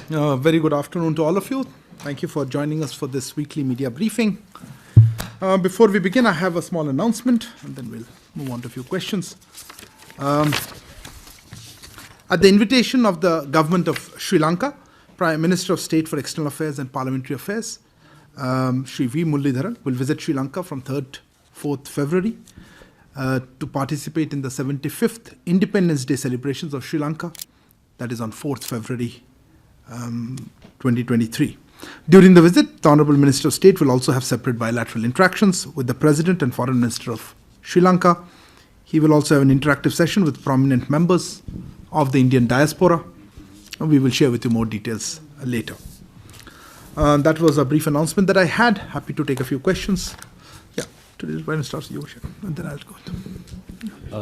Very good afternoon to all of you. Thank you for joining us for this weekly media briefing. Before we begin, I have a small announcement, and then we'll move on to a few questions. At the invitation of the government of Sri Lanka, Prime Minister of State for External Affairs and Parliamentary Affairs, Sri V. Muralidharan, will visit Sri Lanka from 3rd, 4th February to participate in the 75th Independence Day celebrations of Sri Lanka, that is on 4th February 2023. During the visit, the Honourable Minister of State will also have separate bilateral interactions with the President and Foreign Minister of Sri Lanka. He will also have an interactive session with prominent members of the Indian diaspora. We will share with you more details later. That was a brief announcement that I had. Happy to take a few questions. Yeah, today when it starts, you share, and then I'll go.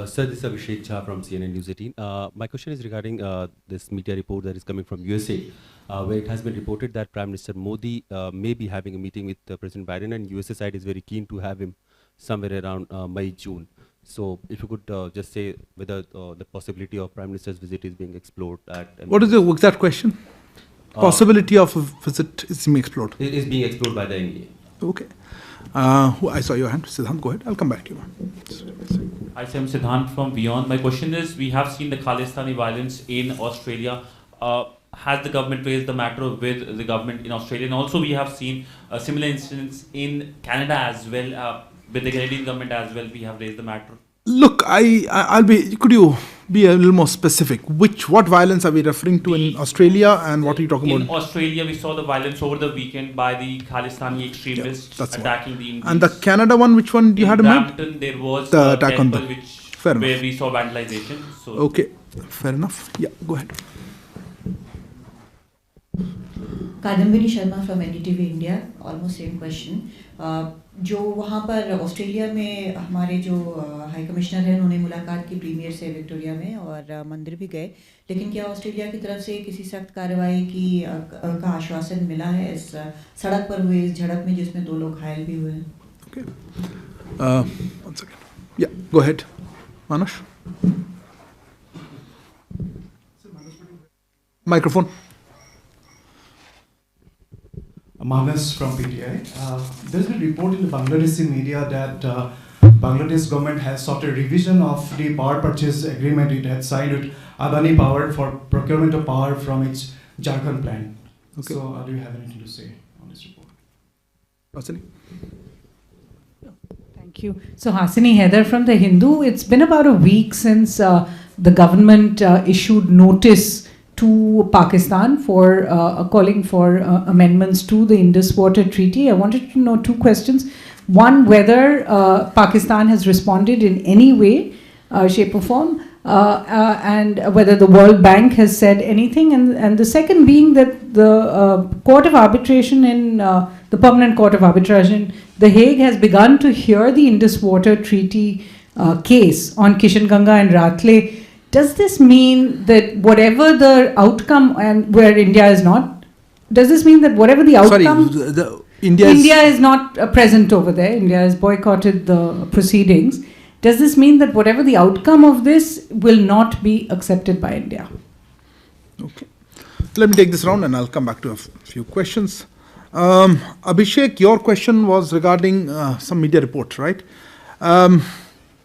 Sir, this is Abhishek Jha from CNN News 18. My question is regarding this media report that is coming from USA, where it has been reported that Prime Minister Modi may be having a meeting with President Biden, and USA side is very keen to have him somewhere around May, June. So if you could just say whether the possibility of Prime Minister's visit is being explored. What is the exact question? Possibility of a visit is being explored. It is being explored by the NEA. Okay. I saw your hand. Siddhant, go ahead. I'll come back to you. Hi, I'm Siddhant from Beyond. My question is, we have seen the Khalistani violence in Australia. Has the government raised the matter with the government in Australia? And also we have seen similar incidents in Canada as well. With the Canadian government as well, we have raised the matter. Look, could you be a little more specific? What violence are we referring to in Australia, and what are you talking about? In Australia, we saw the violence over the weekend by the Khalistani extremists attacking the Indians. And the Canada one, which one do you had in mind? Brampton, there was the a attack on temple where we saw vandalization. So okay, fair enough. Yeah, go ahead. Kadambini Sharma from NDTV India, almost same question. जो वहाँ पर Australia में हमारे जो high commissioner हैं, उन्होंने मुलाकात की प्रीमियर से विक्टोरिया में और मंदिर भी गए, लेकिन क्या ऑस्ट्रेलिया की तरफ से किसी सख्त कार्रवाई का आश्वासन मिला है इस सड़क पर हुए इस झड़प में, जिसमें 2 लोग घायल भी हुए हैं? Okay. One second. Yeah, go ahead. Manush. Microphone. Manas from PTI. There's been a report in the Bangladeshi media that Bangladesh government has sought a revision of the power purchase agreement it had signed with Adani Power for procurement of power from its Jharkhand plant. Okay. So do you have anything to say on this report? Hasini? Thank you. So Hasini Heather from The Hindu. It's been about a week since the government issued notice to Pakistan for calling for amendments to the Indus Water Treaty. I wanted to know 2 questions. One, whether Pakistan has responded in any way, shape or form, and whether the World Bank has said anything. And the second being that the Court of Arbitration the Permanent Court of Arbitrage in The Hague has begun to hear the Indus Water Treaty case on Kishanganga and Ratle. Does this mean that whatever the outcome, and where India is not, does this mean that whatever the outcome... Sorry, India is not present over there. India has boycotted the proceedings. Does this mean that whatever the outcome of this will not be accepted by India? Okay. Let me take this round and I'll come back to a few questions. Abhishek, your question was regarding some media report, right?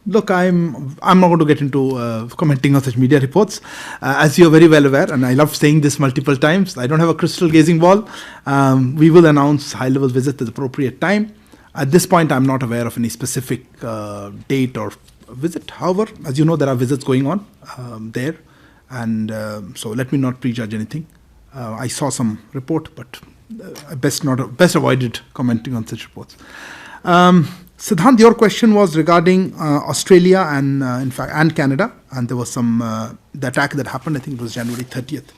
Look, I'm not going to get into commenting on such media reports. As you're very well aware, and I love saying this multiple times, I don't have a crystal gazing ball. We will announce high-level visit at the appropriate time. At this point, I'm not aware of any specific date or visit. However, as you know, there are visits going on there. And so let me not prejudge anything. I saw some report, but best avoided commenting on such reports. Siddhant, your question was regarding Australia and in fact and Canada, and there was some the attack that happened. I think it was January 30th.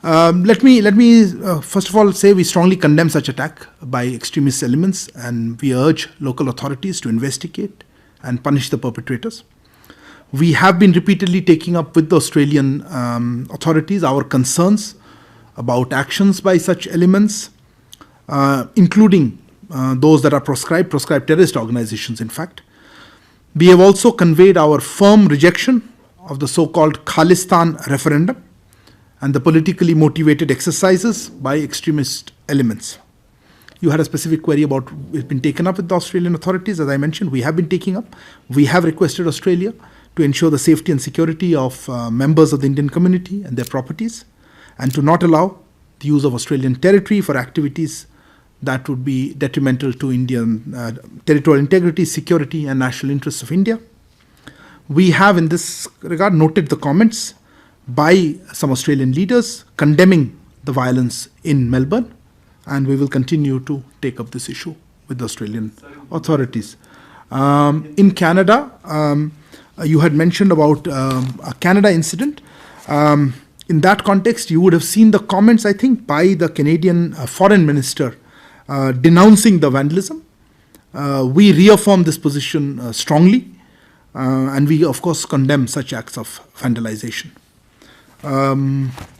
Let me first of all say we strongly condemn such attack by extremist elements, and we urge local authorities to investigate and punish the perpetrators. We have been repeatedly taking up with the Australian authorities our concerns about actions by such elements, including those that are proscribed terrorist organizations, in fact. We have also conveyed our firm rejection of the so-called Khalistan referendum and the politically motivated exercises by extremist elements. You had a specific query about it's been taken up with the Australian authorities. As I mentioned, we have been taking up. We have requested Australia to ensure the safety and security of members of the Indian community and their properties, and to not allow the use of Australian territory for activities that would be detrimental to Indian territorial integrity, security, and national interests of India. We have, in this regard, noted the comments by some Australian leaders condemning the violence in Melbourne, and we will continue to take up this issue with the Australian authorities. In Canada, you had mentioned about a Canada incident. In that context, you would have seen the comments, I think, by the Canadian foreign minister denouncing the vandalism. We reaffirm this position strongly, and we, of course, condemn such acts of vandalization.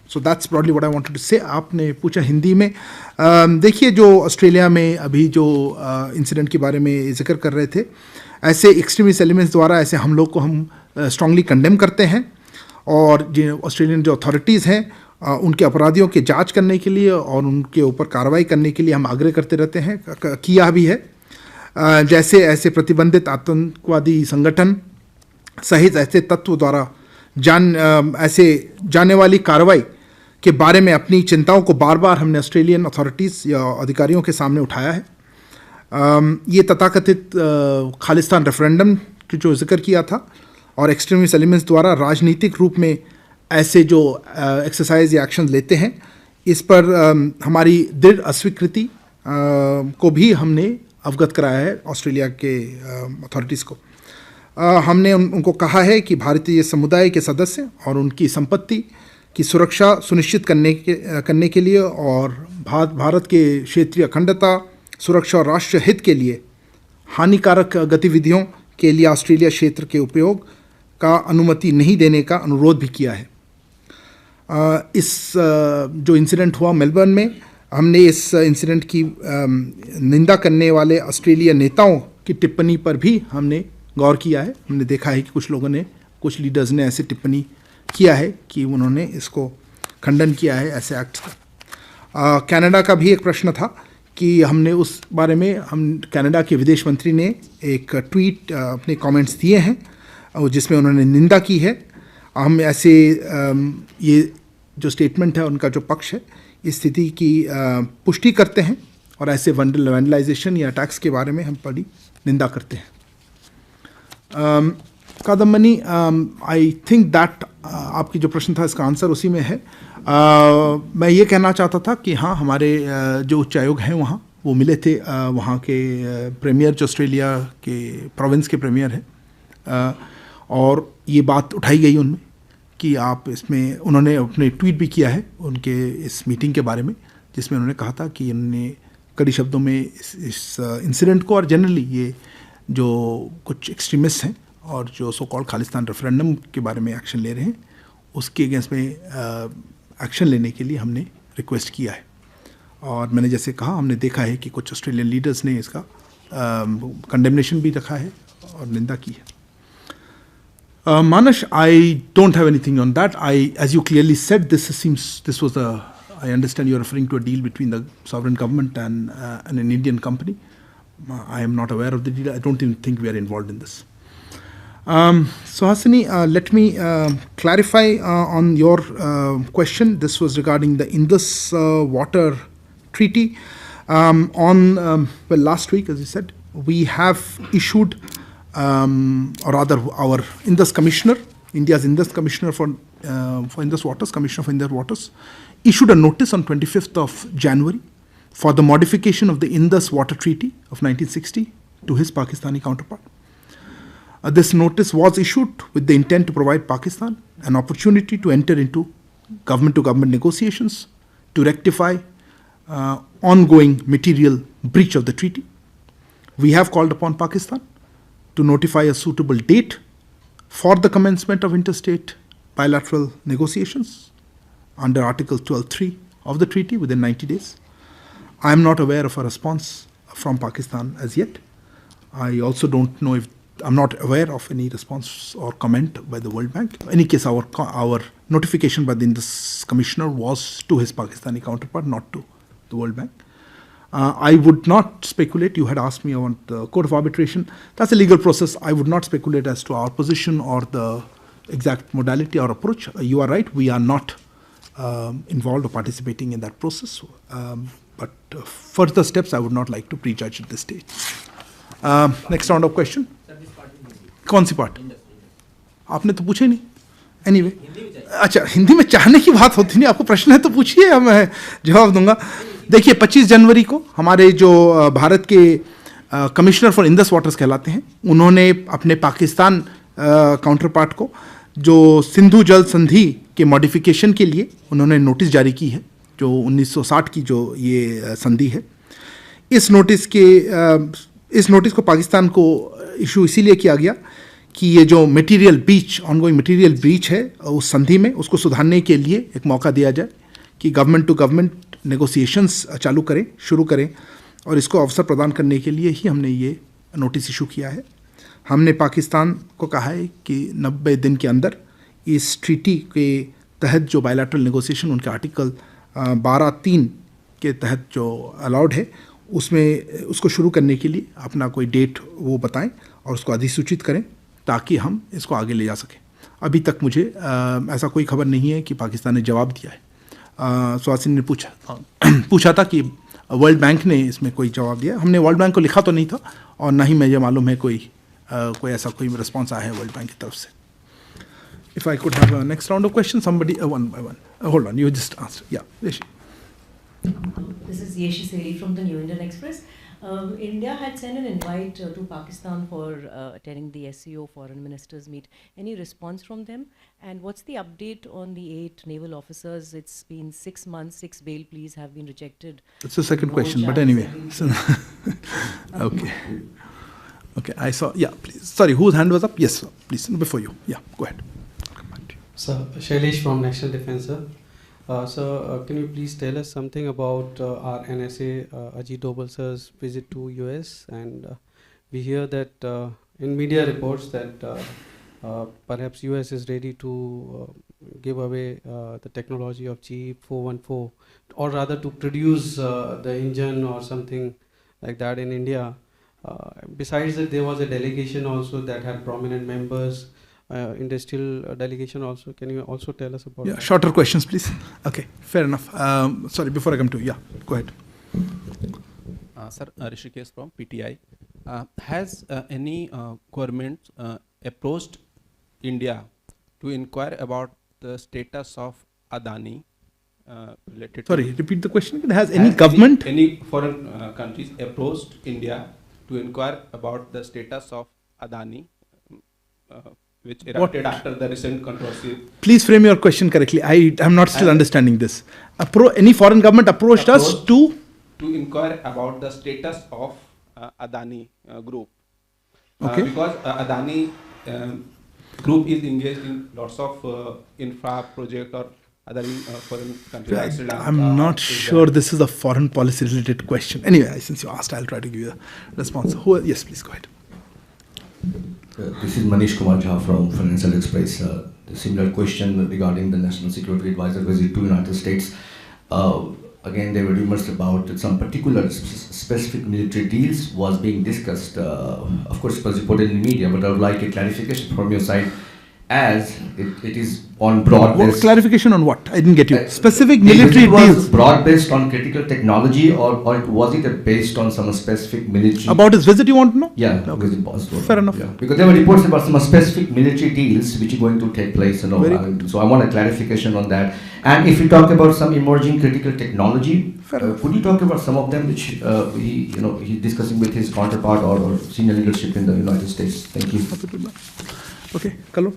So that's broadly what I wanted to say. आपने पूछा हिंदी में, देखिए जो Australia में अभी जो incident के बारे में जिक्र कर रहे थे, ऐसे एक्सट्रीमिस्ट एलिमेंट्स द्वारा ऐसे हम लोग को हम स्ट्रांगली कंडेम करते हैं, और जो ऑस्ट्रेलियन जो अथॉरिटीज़ हैं उनके अपराधियों की जांच करने के लिए और उनके ऊपर कार्रवाई करने के लिए हम आग्रह करते रहते हैं, किया भी है। जैसे ऐसे प्रतिबंधित आतंकवादी संगठन सहित ऐसे तत्व द्वारा ऐसे जाने वाली कार्रवाई के बारे में अपनी चिंताओं को बार बार हमने ऑस्ट्रेलियन अथॉरिटीज़ या अधिकारियों के सामने उठाया है। ये तथाकथित खालिस्तान रेफरेंडम की जो जिक्र किया था और एक्सट्रीमिस्ट एलिमेंट्स द्वारा राजनीतिक रूप में ऐसे जो एक्सरसाइज या एक्शन लेते हैं, इस पर हमारी दृढ़ अस्वीकृति को भी हमने अवगत कराया है ऑस्ट्रेलिया के अथॉरिटीज़ को। हमने उनको कहा है कि भारतीय समुदाय के सदस्य और उनकी संपत्ति की सुरक्षा सुनिश्चित करने के लिए और भारत के क्षेत्रीय अखंडता, सुरक्षा और राष्ट्रीय हित के लिए हानिकारक गतिविधियों के लिए ऑस्ट्रेलिया क्षेत्र के उपयोग का अनुमति नहीं देने का अनुरोध भी किया है। इस जो इंसिडेंट हुआ मेलबर्न में, हमने इस इंसिडेंट की निंदा करने वाले ऑस्ट्रेलिया नेताओं की टिप्पणी पर भी हमने गौर किया है। हमने देखा है कि कुछ लोगों ने, कुछ लीडर्स ने ऐसे टिप्पणी किया है कि उन्होंने इसको खंडन किया है ऐसे एक्ट्स का। कनाडा का भी एक प्रश्न था कि हमने उस बारे में, हम कनाडा के विदेश मंत्री ने एक ट्वीट अपने कमेंट्स दिए हैं जिसमें उन्होंने निंदा की है। हम ऐसे ये जो स्टेटमेंट है उनका जो पक्ष है, इस स्थिति की पुष्टि करते हैं और ऐसे वैंडलाइजेशन या अटैक्स के बारे में हम बड़ी निंदा करते हैं। कादम्बनी, आई थिंक दैट आपकी जो प्रश्न था इसका आंसर उसी में है। मैं ये कहना चाहता था कि हाँ, हमारे जो उच्चायोग हैं वहाँ वो मिले थे वहाँ के प्रीमियर जो ऑस्ट्रेलिया के प्रोविंस के प्रीमियर हैं, और ये बात उठाई गई उनमें कि आप इसमें, उन्होंने अपने ट्वीट भी किया है उनके इस मीटिंग के बारे में, जिसमें उन्होंने कहा था कि उन्होंने कड़ी शब्दों में इस इंसिडेंट को और जनरली ये जो कुछ एक्सट्रीमिस्ट हैं और जो सो कॉल्ड खालिस्तान रेफरेंडम के बारे में एक्शन ले रहे हैं, उसके अगेंस्ट में एक्शन लेने के लिए हमने रिक्वेस्ट किया है। और मैंने जैसे कहा, हमने देखा है कि कुछ ऑस्ट्रेलियन लीडर्स ने इसका कंडेमनेशन भी रखा है और निंदा की है। Manas, I don't have anything on that. As you clearly said, this was a, I understand you're referring to a deal between the sovereign government and an Indian company. I am not aware of the deal. I don't even think we are involved in this. Suhasini, let me clarify on your question. This was regarding the Indus Water Treaty. Last week, as you said, we have issued, or rather our Indus Commissioner, India's Indus Commissioner for Indus Waters, Commissioner for Indus Waters, issued a notice on 25th of January for the modification of the Indus Water Treaty of 1960 to his Pakistani counterpart. This notice was issued with the intent to provide Pakistan an opportunity to enter into government-to-government negotiations to rectify ongoing material breach of the treaty. We have called upon Pakistan to notify a suitable date for the commencement of interstate bilateral negotiations under Article 12.3 of the treaty within 90 days. I am not aware of a response from Pakistan as yet. I also don't know if I'm not aware of any response or comment by the World Bank. In any case, our notification by the Indus Commissioner was to his Pakistani counterpart, not to the World Bank. I would not speculate. You had asked me on the Court of Arbitration. That's a legal process. I would not speculate as to our position or the exact modality or approach. You are right. We are not involved or participating in that process. But further steps I would not like to prejudge at this stage. Next round of question. कौन C part आपने तो पूछा ही नहीं anyway अच्छा हिंदी में चाहने की बात होती नहीं आपको प्रश्न है तो पूछिए मैं जवाब दूंगा देखिए 25 जनवरी को हमारे जो भारत के कमिश्नर फॉर इंडस वाटर्स कहलाते हैं उन्होंने अपने पाकिस्तान काउंटर पार्ट को जो सिंधु जल संधि के मॉडिफिकेशन के लिए उन्होंने नोटिस जारी की है जो 1960 की जो ये संधि है इस नोटिस को पाकिस्तान को इशू इसीलिए किया गया कि ये जो material breach ongoing material breach है उस संधि में उसको सुधारने के लिए एक मौका दिया जाए कि गवर्नमेंट टू गवर्नमेंट नेगोशिएशंस शुरू करें और इसको अवसर प्रदान करने के लिए ही हमने ये नोटिस इशू किया है हमने पाकिस्तान को कहा है कि 90 दिन के अंदर इस ट्रीटी के तहत जो बायलैटरल नेगोशिएशन उनके आर्टिकल 12(3) के तहत जो अलाउड है उसमें उसको शुरू करने के लिए अपना कोई डेट वो बताएं और उसको अधिसूचित करें ताकि हम इसको आगे ले जा सकें अभी तक मुझे ऐसा कोई खबर नहीं है कि पाकिस्तान ने जवाब दिया है सुहासिनी ने पूछा था कि वर्ल्ड बैंक ने इसमें कोई जवाब दिया हमने वर्ल्ड बैंक को लिखा तो नहीं था और ना ही मुझे मालूम है कोई ऐसा कोई रिस्पॉन्स आया है वर्ल्ड बैंक की तरफ से if I could have next round of question somebody one by one hold on you just answer या Yeshi This is Yeshi Seli from the New Indian Express. India had sent an invite to Pakistan for attending the SCO Foreign Ministers meet. Any response from them? And what's the update on the 8 naval officers? It's been 6 months, 6 bail pleas have been rejected. That's the second question, but anyway. Okay. Okay, I saw. Yeah, please. Sorry, whose hand was up? Yes, sir. Please, before you. Yeah, go ahead. Sir, Shailesh from National Defense, sir. Sir, can you please tell us something about our NSA Ajit Doval sir's visit to US? And we hear that in media reports that perhaps US is ready to give away the technology of G414, or rather to produce the engine or something like that in India. Besides that, there was a delegation also that had prominent members. Industrial delegation also. Can you also tell us about that? Shorter questions, please. Okay, fair enough. Sorry, before I come to you, go ahead. Sir, Rishikesh from PTI. Has any government approached India to inquire about the status of Adani related Sorry, repeat the question. Has any government? Any foreign countries approached India to inquire about the status of Adani? Which erupted after the recent controversy. Please frame your question correctly. I am not still understanding this. Any foreign government approached us to inquire about the status of Adani group. Okay. Because Adani group is engaged in lots of infra project or other foreign countries. Like Sri Lanka, I'm not sure this is a foreign policy related question. Anyway, since you asked, I'll try to give you a response. Yes, please go ahead. This is Manish Kumar Jha from Financial Express. Similar question regarding the National Security Advisor visit to United States. Again, there were rumors about some particular specific military deals was being discussed. Of course, it was reported in the media, but I would like a clarification from your side as it is on broad based. Clarification on what? I didn't get you. Specific military deals. Was broad based on critical technology or was it based on some specific military? About his visit you want to know? Yeah, okay. Fair enough. Yeah. Because there were reports about some specific military deals which are going to take place. You know, so I want a clarification on that. And if you talk about some emerging critical technology, could you talk about some of them which he's discussing with his counterpart or senior leadership in the United States? Thank you. Okay, Kalol.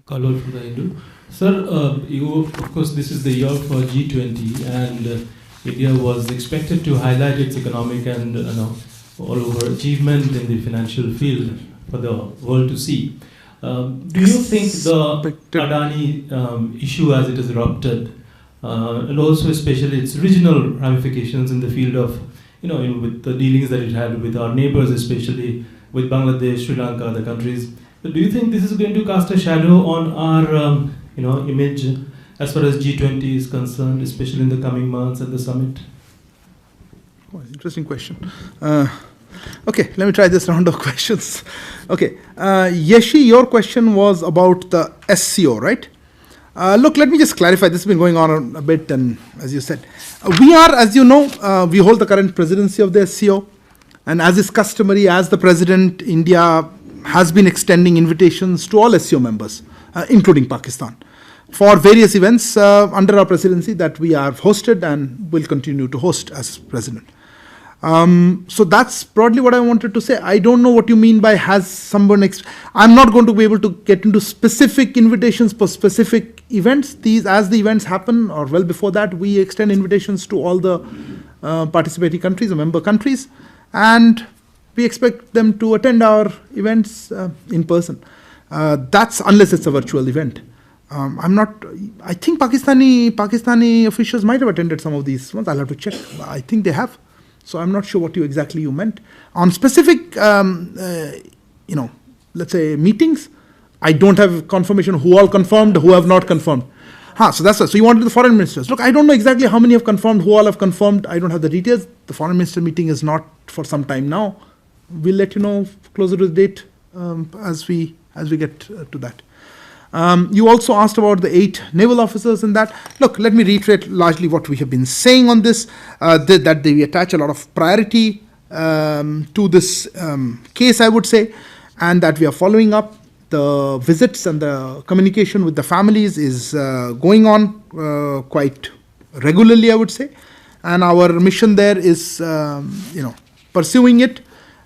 Kalol from the Hindu. Sir, of course, this is the year for G20, and India was expected to highlight its economic and all over achievement in the financial field for the world to see. Do you think the Adani issue as it has erupted, and also especially its regional ramifications in the field of with the dealings that it had with our neighbors, especially with Bangladesh, Sri Lanka, other countries. So do you think this is going to cast a shadow on our, image as far as G20 is concerned, especially in the coming months at the summit? Oh, interesting question. Okay, let me try this round of questions. Okay, Yeshi, your question was about the SCO, right? Look, let me just clarify. This has been going on a bit, and as you said, we are, as you know, we hold the current presidency of the SCO, and as is customary, as the president, India has been extending invitations to all SCO members, including Pakistan, for various events under our presidency that we have hosted and will continue to host as president. So that's broadly what I wanted to say. I don't know what you mean by has someone. I'm not going to be able to get into specific invitations for specific events. These, as the events happen, or well before that, we extend invitations to all the participating countries or member countries, and we expect them to attend our events in person. That's unless it's a virtual event. I think Pakistani officials might have attended some of these ones. I'll have to check. I think they have. So I'm not sure what exactly you meant. On specific, let's say meetings, I don't have confirmation who all confirmed, who have not confirmed. So that's it. So you wanted the foreign ministers. Look, I don't know exactly how many have confirmed, who all have confirmed. I don't have the details. The foreign minister meeting is not for some time now. We'll let you know closer to the date as we get to that. You also asked about the 8 naval officers in that. Look, let me reiterate largely what we have been saying on this, that we attach a lot of priority to this case, I would say, and that we are following up. The visits and the communication with the families is going on quite regularly, I would say, and our mission there is, pursuing it,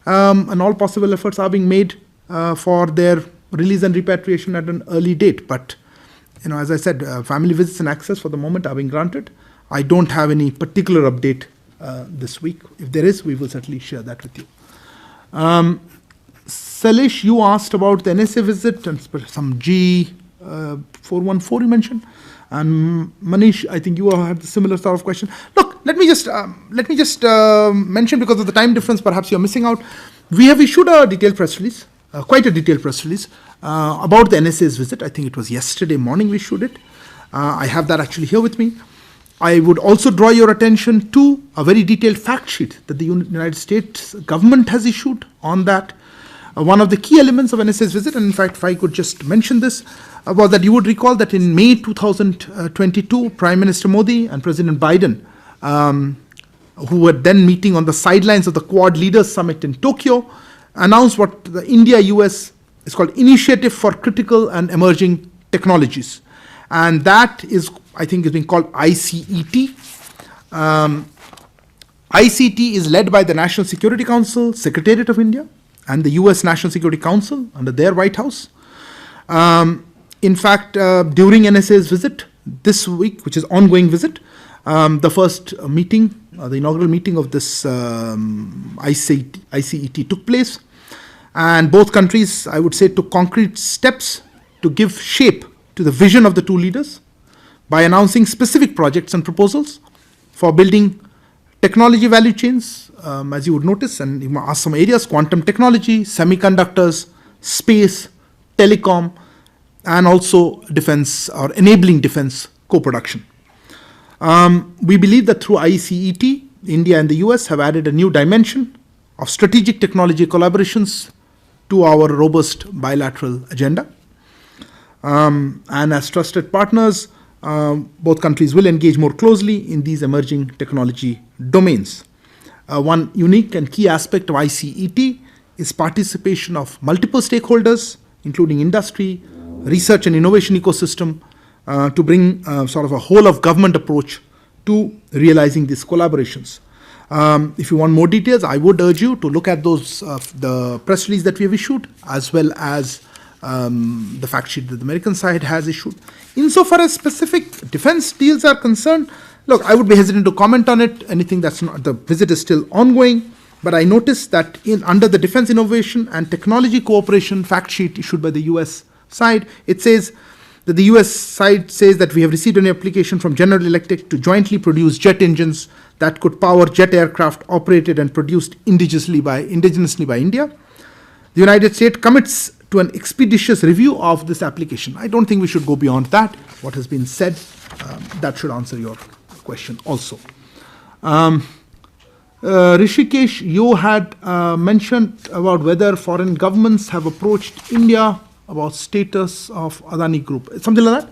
and all possible efforts are being made for their release and repatriation at an early date. But, as I said, family visits and access for the moment are being granted. I don't have any particular update this week. If there is, we will certainly share that with you. Salish, you asked about the NSA visit and some G414 you mentioned. And Manish, I think you had a similar sort of question. Look, let me just mention, because of the time difference, perhaps you're missing out. We have issued a detailed press release. Quite a detailed press release about the NSA's visit. I think it was yesterday morning we issued it. I have that actually here with me. I would also draw your attention to a very detailed fact sheet that the United States government has issued on that. One of the key elements of NSA's visit, and in fact, if I could just mention this, was that you would recall that in May 2022, Prime Minister Modi and President Biden, who were then meeting on the sidelines of the Quad Leaders Summit in Tokyo, announced what the India-US is called Initiative for Critical and Emerging Technologies. And that is, I think, is being called ICET. ICT is led by the National Security Council, Secretariat of India, and the US National Security Council under their White House. In fact, during NSA's visit this week, which is ongoing visit, the first meeting, the inaugural meeting of this ICET took place, and both countries, I would say, took concrete steps to give shape to the vision of the two leaders by announcing specific projects and proposals for building technology value chains, as you would notice, and you ask some areas: quantum technology, semiconductors, space, telecom, and also defense or enabling defense co-production. We believe that through ICET, India and the US have added a new dimension of strategic technology collaborations to our robust bilateral agenda. And as trusted partners, both countries will engage more closely in these emerging technology domains. One unique and key aspect of ICET is participation of multiple stakeholders, including industry, research and innovation ecosystem, to bring sort of a whole of government approach to realizing these collaborations. If you want more details, I would urge you to look at those the press release that we have issued, as well as the fact sheet that the American side has issued. Insofar as specific defense deals are concerned, look, I would be hesitant to comment on it. Anything that's not, the visit is still ongoing, but I noticed that under the Defense Innovation and Technology Cooperation fact sheet issued by the US side, it says that the US side says that we have received an application from General Electric to jointly produce jet engines that could power jet aircraft operated and produced indigenously by India. The United States commits to an expeditious review of this application. I don't think we should go beyond that. What has been said, that should answer your question also. Rishikesh, you had mentioned about whether foreign governments have approached India about status of Adani Group, something like that.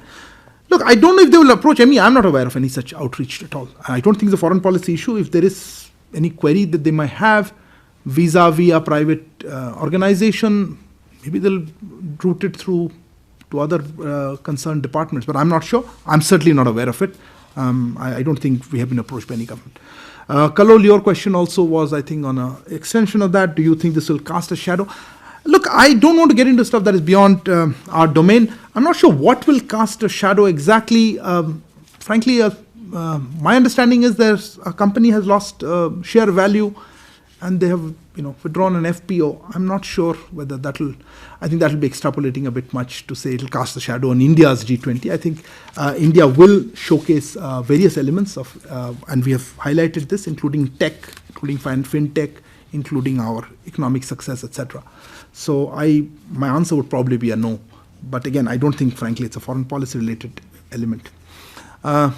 Look, I don't know if they will approach me. I'm not aware of any such outreach at all. I don't think it's a foreign policy issue. If there is any query that they might have vis-a-vis a private organization, maybe they'll route it through to other concerned departments, but I'm not sure. I'm certainly not aware of it. I don't think we have been approached by any government. Kalol, your question also was, I think, on an extension of that. Do you think this will cast a shadow? Look, I don't want to get into stuff that is beyond our domain. I'm not sure what will cast a shadow exactly. Frankly, my understanding is there's a company has lost share value, and they have withdrawn an FPO. I'm not sure whether I think that will be extrapolating a bit much to say it will cast a shadow on India's G20. I think India will showcase various elements of, and we have highlighted this, including tech, including fintech, including our economic success, etc. So my answer would probably be a no. But again, I don't think, frankly, it's a foreign policy related element.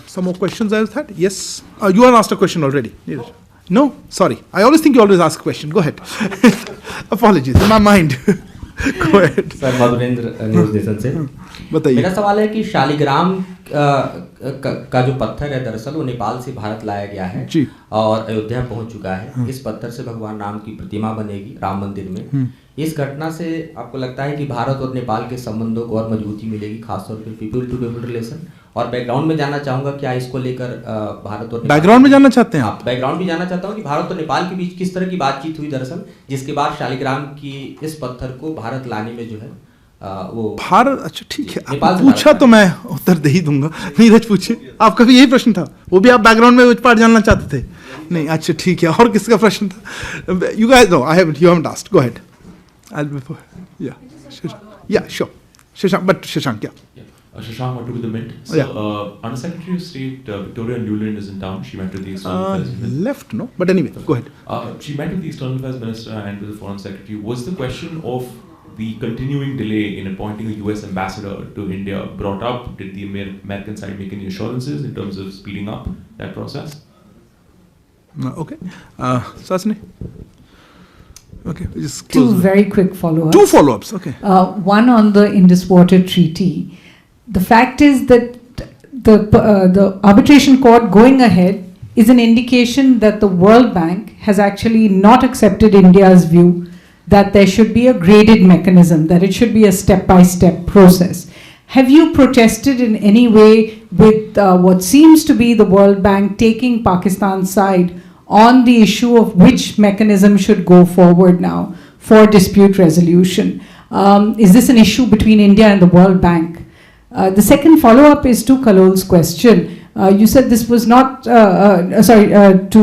Some more questions I've had? Yes. You have asked a question already. No? Sorry. I always think you always ask a question. Go ahead. Apologies. In my mind. Go ahead. Sir Madhurendra news nation से बताइए. मेरा सवाल है कि शालिग्राम का जो पत्थर है दरअसल वो नेपाल से भारत लाया गया है और अयोध्या पहुंच चुका है. इस पत्थर से भगवान राम की प्रतिमा बनेगी राम मंदिर में. इस घटना से आपको लगता है कि भारत और नेपाल के संबंधों को और मजबूती मिलेगी, खासतौर पर पीपल टू पीपल रिलेशन? और बैकग्राउंड में जानना चाहूंगा क्या इसको लेकर भारत और बैकग्राउंड में जानना चाहते हैं आप? बैकग्राउंड भी जानना चाहता हूँ कि भारत और नेपाल के बीच किस तरह की बातचीत हुई दरअसल, जिसके बाद शालिग्राम की इस पत्थर को भारत लाने में जो है वो भारत. अच्छा ठीक है, पूछा तो मैं उत्तर दे ही दूंगा. नीरज पूछिए, आपका भी यही प्रश्न था? वो भी आप बैकग्राउंड में पार्ट जानना चाहते थे? नहीं, अच्छा ठीक है. और किसका प्रश्न था? You guys know, you haven't asked. Go ahead. Yeah, sure. Shashank, yeah. Shashank Mattu with the Mint. So, Undersecretary of State Victoria Nuland is in town. She met with the External Affairs Minister. Left, no? But anyway, go ahead. She met with the External Affairs Minister and with the Foreign Secretary. Was the question of the continuing delay in appointing a US ambassador to India brought up? Did the American side make any assurances in terms of speeding up that process? Okay. Sasni? Okay, just two very quick follow-ups. Two follow-ups, okay. One on the Indus Water Treaty. The fact is that the arbitration court going ahead is an indication that the World Bank has actually not accepted India's view that there should be a graded mechanism, that it should be a step-by-step process. Have you protested in any way with what seems to be the World Bank taking Pakistan's side on the issue of which mechanism should go forward now for dispute resolution? Is this an issue between India and the World Bank? The second follow-up is to Kalol's question. You said this was not, to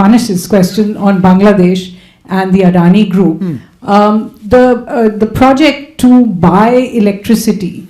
Manish's question on Bangladesh and the Adani Group. The project to buy electricity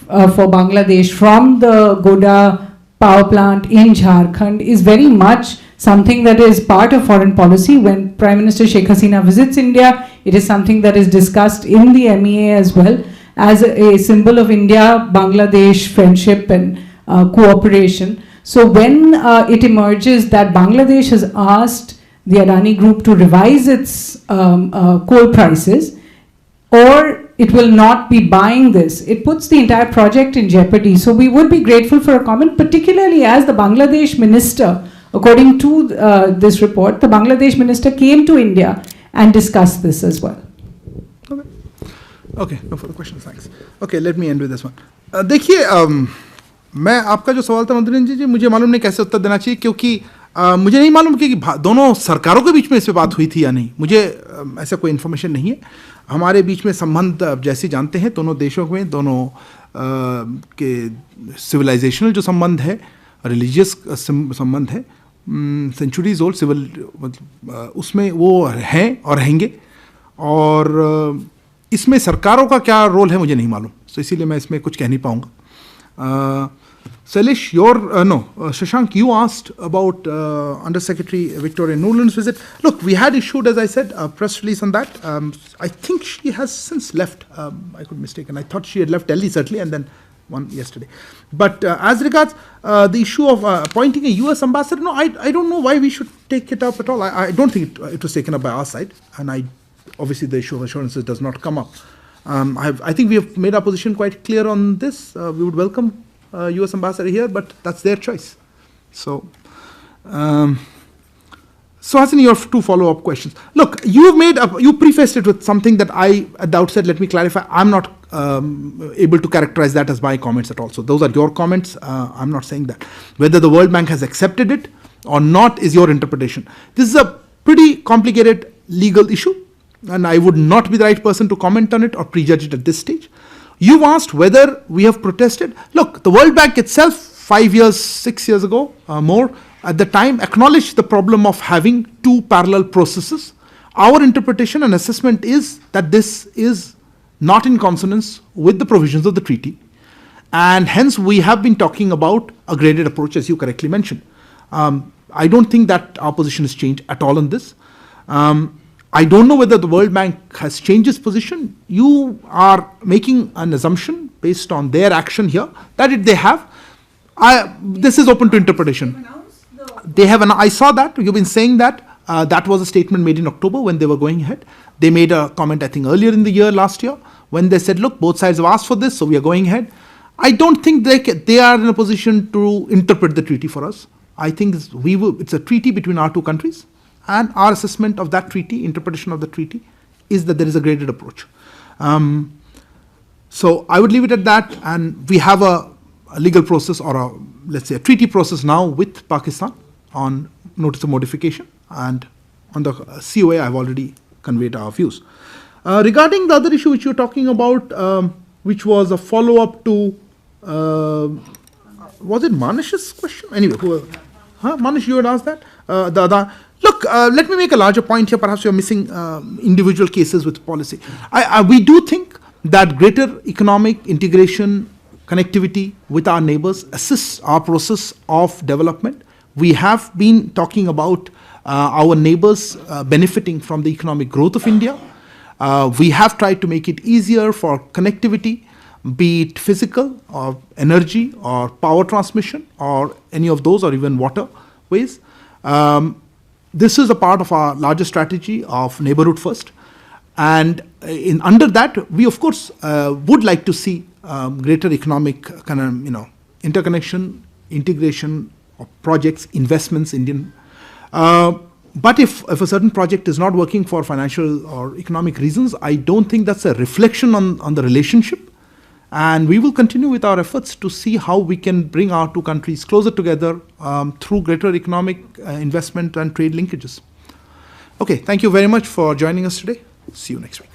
for Bangladesh from the Goda power plant in Jharkhand is very much something that is part of foreign policy. When Prime Minister Sheikh Hasina visits India, it is something that is discussed in the MEA as well as a symbol of India-Bangladesh friendship and cooperation. So when it emerges that Bangladesh has asked the Adani Group to revise its coal prices, or it will not be buying this, it puts the entire project in jeopardy. So we would be grateful for a comment, particularly as the Bangladesh minister, according to this report, the Bangladesh minister came to India and discussed this as well. Okay, no further questions, thanks. Okay, let me end with this one. देखिए, मैं आपका जो सवाल था मंत्री जी, मुझे मालूम नहीं कैसे उत्तर देना चाहिए, क्योंकि मुझे नहीं मालूम कि दोनों सरकारों के बीच में इस पे बात हुई थी या नहीं. मुझे ऐसा कोई इन्फॉर्मेशन नहीं है. हमारे बीच में संबंध जैसे जानते हैं दोनों देशों में, दोनों के सिविलाइजेशनल जो संबंध है, रिलीजियस संबंध है, सेंचुरीज ओल्ड सिविल, उसमें वो हैं और रहेंगे. और इसमें सरकारों का क्या रोल है मुझे नहीं मालूम, so इसीलिए मैं इसमें कुछ कह नहीं पाऊंगा. Sailesh, Shashank, you asked about Under Secretary Victoria Nuland's visit. Look, we had issued, as I said, a press release on that. I think she has since left. I could be mistaken. I thought she had left Delhi certainly, and then one yesterday. But as regards the issue of appointing a US ambassador, no, I don't know why we should take it up at all. I don't think it was taken up by our side, and obviously the issue of assurances does not come up. I think we have made our position quite clear on this. We would welcome US ambassador here, but that's their choice. So, Hasini, your two follow-up questions. Look, you prefaced it with something that I at the outset, let me clarify, I'm not able to characterize that as my comments at all. So those are your comments. I'm not saying that. Whether the World Bank has accepted it or not is your interpretation. This is a pretty complicated legal issue, and I would not be the right person to comment on it or prejudge it at this stage. You've asked whether we have protested. Look, the World Bank itself, 5 years, 6 years ago, more, at the time, acknowledged the problem of having two parallel processes. Our interpretation and assessment is that this is not in consonance with the provisions of the treaty. And hence, we have been talking about a graded approach, as you correctly mentioned. I don't think that our position has changed at all on this. I don't know whether the World Bank has changed its position. You are making an assumption based on their action here that they have. This is open to interpretation. They have, I saw that. You've been saying that. That was a statement made in October when they were going ahead. They made a comment, I think, earlier in the year, last year, when they said, look, both sides have asked for this, so we are going ahead. I don't think they are in a position to interpret the treaty for us. I think it's a treaty between our two countries. And our assessment of that treaty, interpretation of the treaty, is that there is a graded approach. So I would leave it at that. And we have a legal process or let's say a treaty process now with Pakistan on notice of modification. And on the COA, I've already conveyed our views. Regarding the other issue which you're talking about, which was a follow-up to, was it Manish's question? Anyway, Manish, you had asked that? Look, let me make a larger point here. Perhaps you're missing individual cases with policy. We do think that greater economic integration, connectivity with our neighbors assists our process of development. We have been talking about our neighbors benefiting from the economic growth of India. We have tried to make it easier for connectivity, be it physical or energy or power transmission or any of those or even waterways. This is a part of our larger strategy of neighborhood first. And under that, we of course would like to see greater economic interconnection, integration of projects, investments, Indian. But if a certain project is not working for financial or economic reasons, I don't think that's a reflection on the relationship. And we will continue with our efforts to see how we can bring our two countries closer together through greater economic investment and trade linkages. Okay, thank you very much for joining us today. See you next week.